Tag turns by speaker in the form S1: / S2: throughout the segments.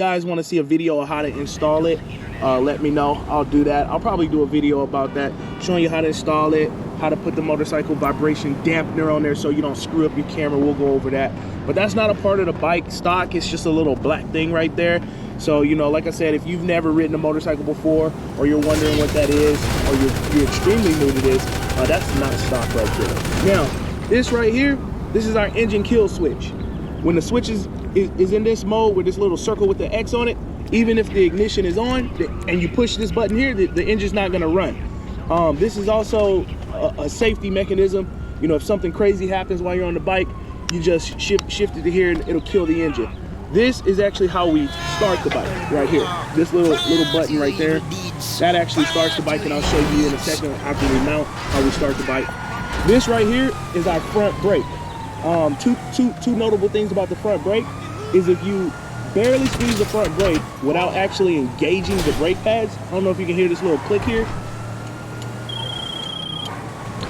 S1: Guys want to see a video of how to install it, let me know. I'll do that. I'll probably do a video about that, showing you how to install it, how to put the motorcycle vibration dampener on there so you don't screw up your camera. We'll go over that. But that's not a part of the bike stock. It's just a little black thing right there. So, you know, like I said, if you've never ridden a motorcycle before, or you're wondering what that is, or you're extremely new to this, that's not stock right there. Now, this right here, this is our engine kill switch. When the switch is in this mode with this little circle with the X on it, even if the ignition is on and you push this button here, the engine's not gonna run. This is also a safety mechanism. You know, if something crazy happens while you're on the bike, you just shift it to here and it'll kill the engine. This is actually how we start the bike right here. This little button right there, that actually starts the bike, and I'll show you in a second after we mount how we start the bike. This right here is our front brake. Two notable things about the front brake is if you barely squeeze the front brake without actually engaging the brake pads. I don't know if you can hear this little click here.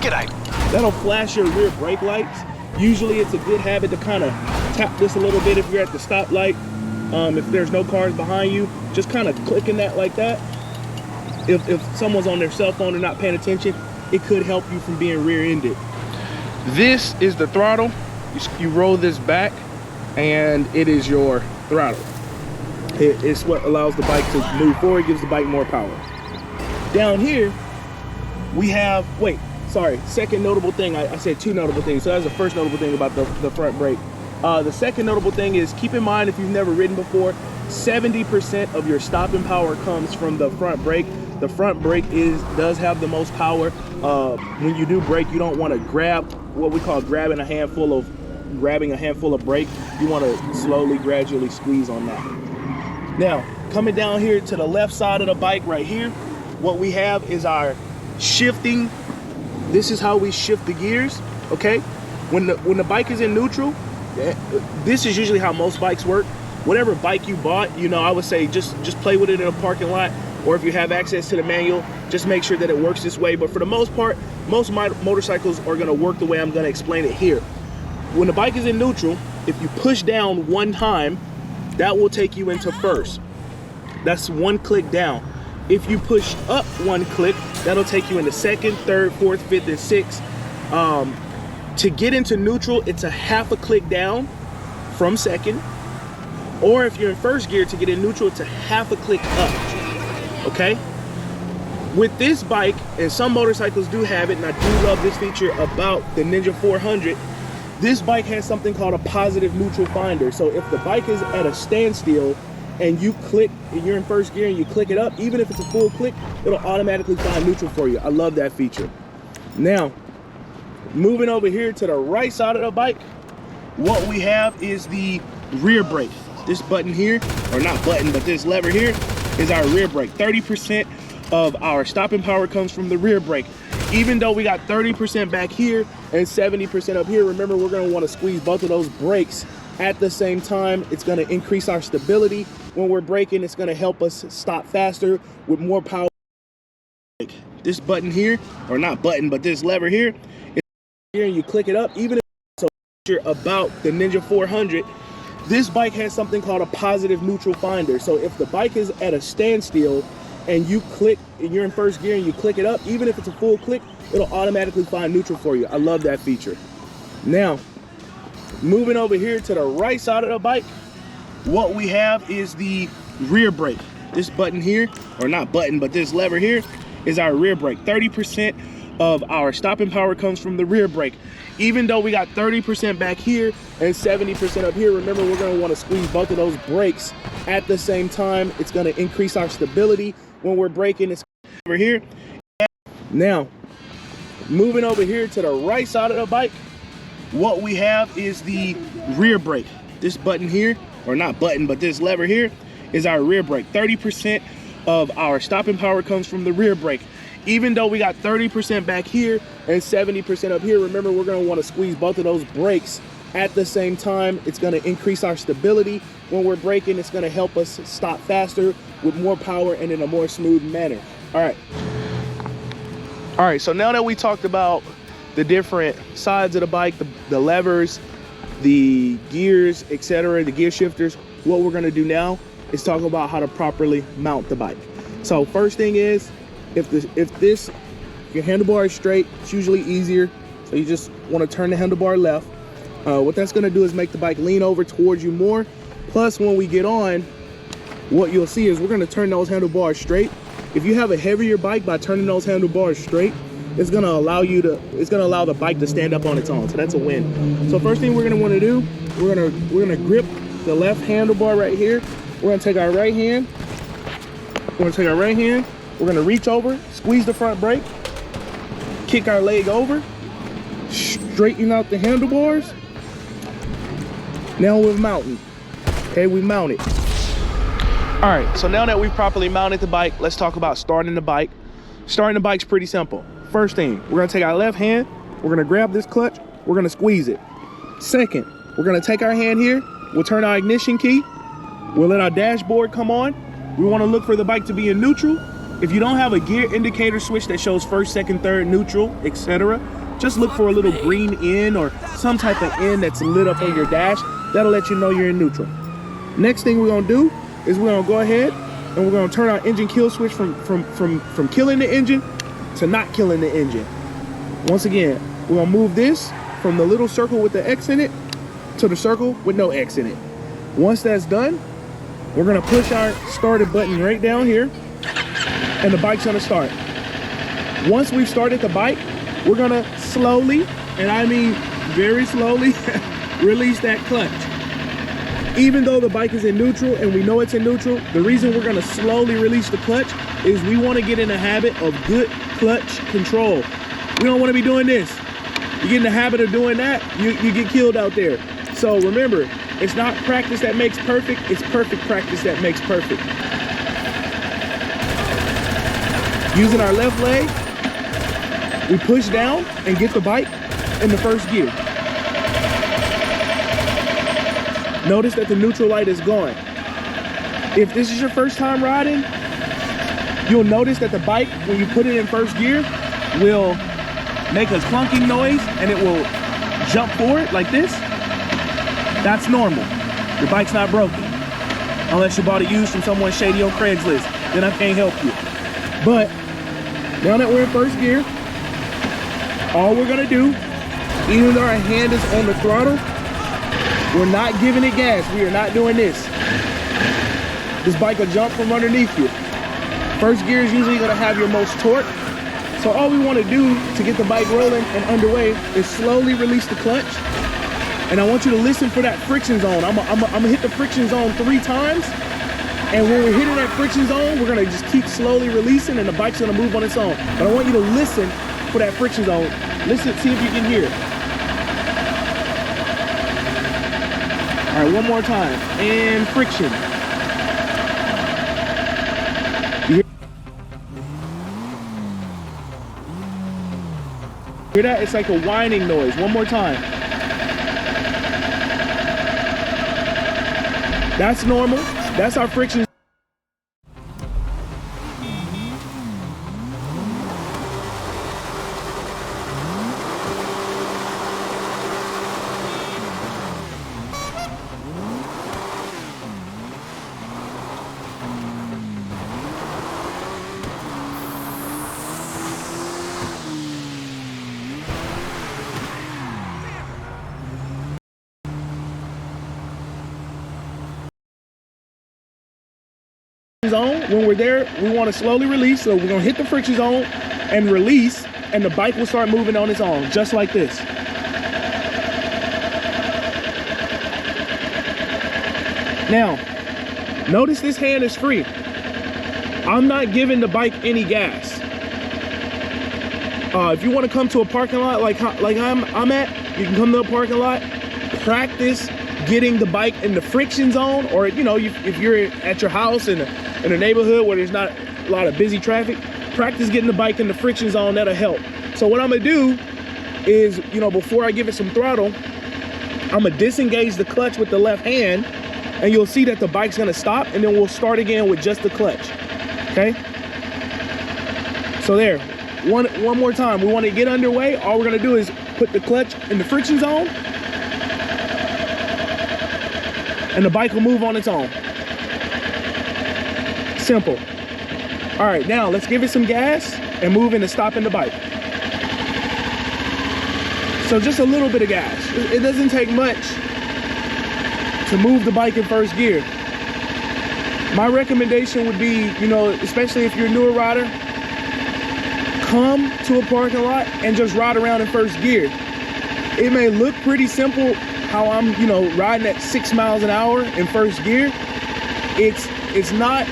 S2: G'day.
S1: That'll flash your rear brake lights. Usually it's a good habit to kind of tap this a little bit if you're at the stoplight. If there's no cars behind you, just kind of clicking that like that. If someone's on their cell phone and not paying attention, it could help you from being rear-ended. This is the throttle. You roll this back and it is your throttle. It's what allows the bike to move forward, gives the bike more power. Down here, we have, second notable thing. I said two notable things. So that's the first notable thing about the front brake. The second notable thing is, keep in mind, if you've never ridden before, 70% of your stopping power comes from the front brake. The front brake does have the most power. When you do brake, you don't want to grab what we call grabbing a handful of brake. You want to slowly, gradually squeeze on that. Now, coming down here to the left side of the bike right here, what we have is our shifting. This is how we shift the gears, okay? When the bike is in neutral, this is usually how most bikes work. Whatever bike you bought, you know, I would say just play with it in a parking lot, or if you have access to the manual, just make sure that it works this way. But for the most part, most motorcycles are gonna work the way I'm gonna explain it here. When the bike is in neutral, if you push down one time, that will take you into first. That's one click down. If you push up one click, that'll take you into second, third, fourth, fifth, and sixth. To get into neutral, it's a half a click down from second. Or if you're in first gear, to get in neutral, it's a half a click up, okay? With this bike, and some motorcycles do have it, and I do love this feature about the Ninja 400, this bike has something called a positive neutral finder. So if the bike is at a standstill and you click, and you're in first gear and you click it up, even if it's a full click, it'll automatically find neutral for you. I love that feature. Now, moving over here to the right side of the bike, what we have is the rear brake. This button here, or not button, but this lever here is our rear brake. 30% of our stopping power comes from the rear brake. Even though we got 30% back here and 70% up here, remember, we're gonna wanna squeeze both of those brakes at the same time. It's gonna increase our stability when we're braking. It's gonna help us stop faster with more power. This button here, or not button, but this lever here, is here, and you click it up. Even if it's about the Ninja 400, this bike has something called a positive neutral finder. So if the bike is at a standstill and you click, and you're in first gear and you click it up, even if it's a full click, it'll automatically find neutral for you. I love that feature. Now, moving over here to the right side of the bike, what we have is the rear brake. This button here, or not button, but this lever here is our rear brake. 30% of our stopping power comes from the rear brake. Even though we got 30% back here and 70% up here, remember, we're gonna wanna squeeze both of those brakes at the same time. It's gonna increase our stability when we're braking. It's over here. Now, moving over here to the right side of the bike, what we have is the rear brake. This button here, or not button, but this lever here is our rear brake. 30% of our stopping power comes from the rear brake. Even though we got 30% back here and 70% up here, remember, we're gonna wanna squeeze both of those brakes at the same time. It's gonna increase our stability when we're braking. It's gonna help us stop faster with more power and in a more smooth manner. All right, so now that we talked about the different sides of the bike, the levers, the gears, etc., the gear shifters, what we're gonna do now is talk about how to properly mount the bike. So first thing is, if your handlebar is straight, it's usually easier. So you just want to turn the handlebar left. What that's going to do is make the bike lean over towards you more. Plus, when we get on, what you'll see is we're going to turn those handlebars straight. If you have a heavier bike, by turning those handlebars straight, it's going to allow the bike to stand up on its own. So that's a win. So first thing we're going to want to do, we're going to grip the left handlebar right here. We're going to take our right hand. We're going to reach over, squeeze the front brake, kick our leg over, straighten out the handlebars. Now we're mounting. Okay, we mounted. All right, so now that we've properly mounted the bike, let's talk about starting the bike. Starting the bike's pretty simple. First thing, we're gonna take our left hand, we're gonna grab this clutch, we're gonna squeeze it. Second, we're gonna take our hand here, we'll turn our ignition key, we'll let our dashboard come on. We wanna look for the bike to be in neutral. If you don't have a gear indicator switch that shows first, second, third, neutral, etc., just look for a little green N or some type of N that's lit up on your dash. That'll let you know you're in neutral. Next thing we're gonna do is we're gonna go ahead and we're gonna turn our engine kill switch from killing the engine to not killing the engine. Once again, we're gonna move this from the little circle with the X in it to the circle with no X in it. Once that's done, we're gonna push our started button right down here and the bike's gonna start. Once we've started the bike, we're gonna slowly, and I mean very slowly, release that clutch. Even though the bike is in neutral and we know it's in neutral, the reason we're gonna slowly release the clutch is we wanna get in the habit of good clutch control. We don't wanna be doing this. You get in the habit of doing that, you get killed out there. So remember, it's not practice that makes perfect, it's perfect practice that makes perfect. Using our left leg, we push down and get the bike in the first gear. Notice that the neutral light is gone. If this is your first time riding, you'll notice that the bike, when you put it in first gear, will make a clunking noise and it will jump forward like this. That's normal. Your bike's not broken. Unless you bought it used from someone shady on Craigslist, then I can't help you. But now that we're in first gear, all we're gonna do, even though our hand is on the throttle, we're not giving it gas. We are not doing this. This bike will jump from underneath you. First gear is usually gonna have your most torque. So all we wanna do to get the bike rolling and underway is slowly release the clutch. And I want you to listen for that friction zone. I'm gonna hit the friction zone 3 times. And when we're hitting that friction zone, we're gonna just keep slowly releasing and the bike's gonna move on its own. But I want you to listen for that friction zone. Listen, see if you can hear it. All right, one more time. And friction. You hear that? It's like a whining noise. One more time. That's normal. That's our friction. Zone. When we're there, we want to slowly release. So we're going to hit the friction zone and release, and the bike will start moving on its own, just like this. Now, notice this hand is free. I'm not giving the bike any gas. If you want to come to a parking lot like I'm at, you can come to a parking lot, practice getting the bike in the friction zone, or if you're at your house in a neighborhood where there's not a lot of busy traffic, practice getting the bike in the friction zone. That'll help. So what I'm gonna do is, before I give it some throttle, I'm gonna disengage the clutch with the left hand, and you'll see that the bike's gonna stop, and then we'll start again with just the clutch. Okay? So there, one more time. We want to get underway. All we're gonna do is put the clutch in the friction zone, and the bike will move on its own. Simple. All right, now let's give it some gas and move into stopping the bike. So just a little bit of gas. It doesn't take much to move the bike in first gear. My recommendation would be, you know, especially if you're a newer rider, come to a parking lot and just ride around in first gear. It may look pretty simple how I'm, you know, riding at 6 miles an hour in first gear. It's not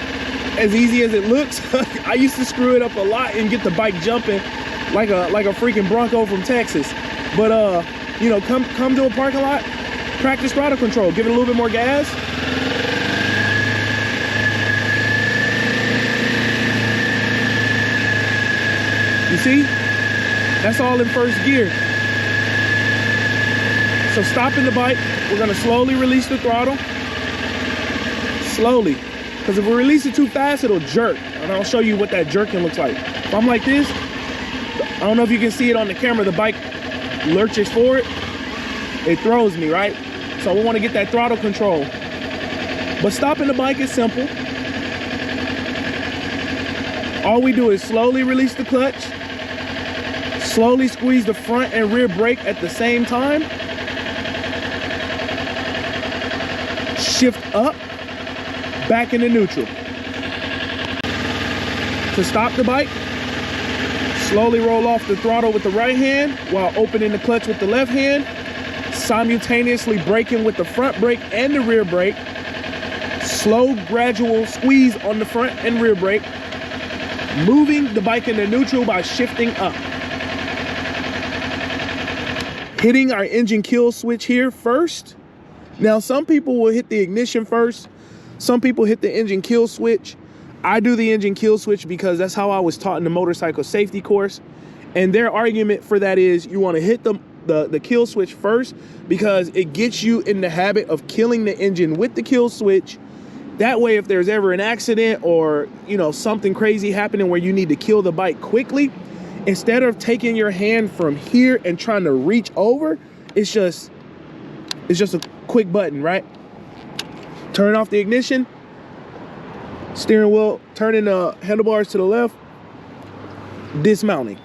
S1: as easy as it looks. I used to screw it up a lot and get the bike jumping like a freaking Bronco from Texas. But you know, come to a parking lot, practice throttle control, give it a little bit more gas. You see? That's all in first gear. So stopping the bike, we're gonna slowly release the throttle. Slowly. Because if we release it too fast, it'll jerk. And I'll show you what that jerking looks like. If I'm like this, I don't know if you can see it on the camera, the bike lurches forward. It throws me, right? So we wanna get that throttle control. But stopping the bike is simple. All we do is slowly release the clutch, slowly squeeze the front and rear brake at the same time, shift up, back into neutral. To stop the bike, slowly roll off the throttle with the right hand while opening the clutch with the left hand, simultaneously braking with the front brake and the rear brake, slow gradual squeeze on the front and rear brake, moving the bike into neutral by shifting up. Hitting our engine kill switch here first. Now, some people will hit the ignition first. Some people hit the engine kill switch. I do the engine kill switch because that's how I was taught in the motorcycle safety course. And their argument for that is you want to hit the kill switch first because it gets you in the habit of killing the engine with the kill switch. That way, if there's ever an accident or, you know, something crazy happening where you need to kill the bike quickly, instead of taking your hand from here and trying to reach over, it's just a quick button, right? Turn off the ignition, steering wheel, turning the handlebars to the left, dismounting.